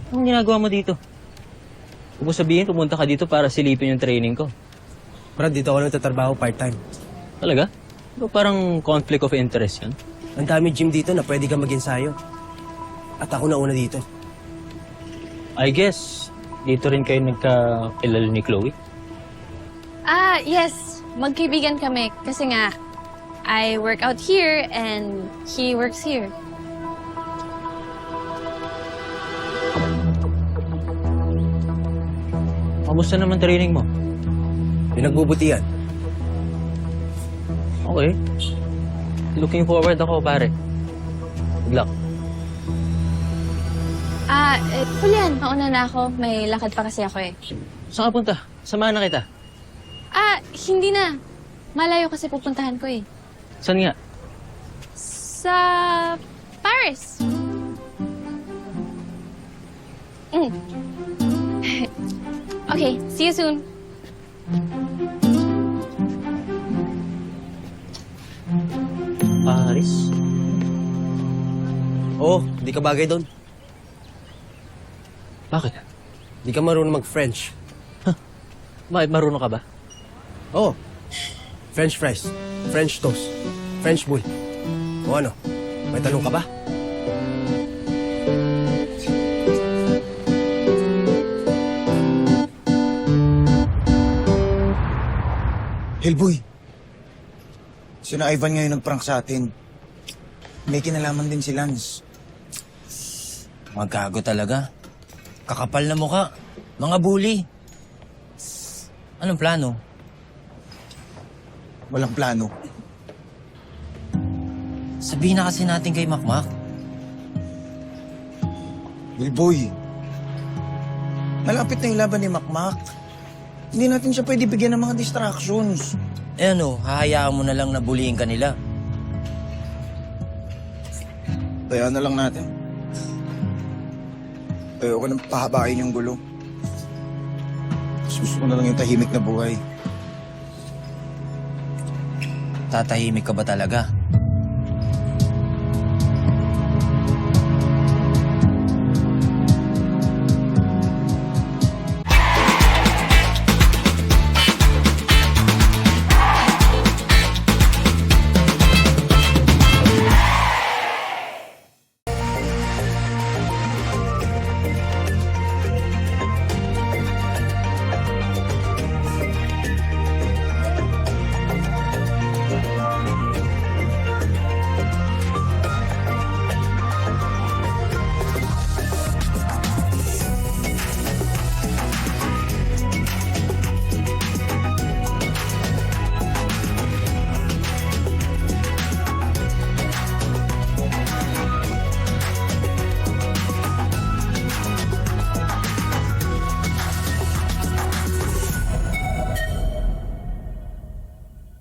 Anong ginagawa mo dito? Huwag mo sabihin, pumunta ka dito para silipin yung training ko. Brad, dito ako nagtatrabaho part-time. Talaga? Diba parang conflict of interest yan? Ang dami gym dito na pwede kang mag-ensayo. At ako na una dito. I guess, dito rin kayo nagkakilala ni Chloe? Yes. Magkaibigan kami. Kasi nga, I work out here and he works here. Kamusta naman training mo? Pinagbubutihan. Okay. Looking forward ako, pare. Good luck. Julian, mauna na ako. May lakad pa kasi ako eh. Saan ka punta? Samahan na kita. Hindi na. Malayo kasi pupuntahan ko eh. Saan nga? Sa Paris. Okay, see you soon. Paris? Oo, di ka bagay doon. Bakit? Di ka marunong mag-French. Bakit marunong ka ba? Oo. French fries, French toast, French boy. O ano, may tanong ka ba? Hellboy, sina Ivan ngayon nagprank sa atin. May kinalaman din si Lance. Magkago talaga. Kakapal na mukha. Mga bully. Anong plano? Walang plano. Sabihin na kasi natin kay Makmak. Hellboy, malapit na yung laban ni Makmak. Hindi natin siya pwede bigyan ng mga distractions. Eh ano, hahayaan mo na lang na bullying ka nila. Kaya na lang natin. Ayoko nang pahabain yung gulo. Gusto ko na lang yung tahimik na buhay. Tatahimik ka ba talaga?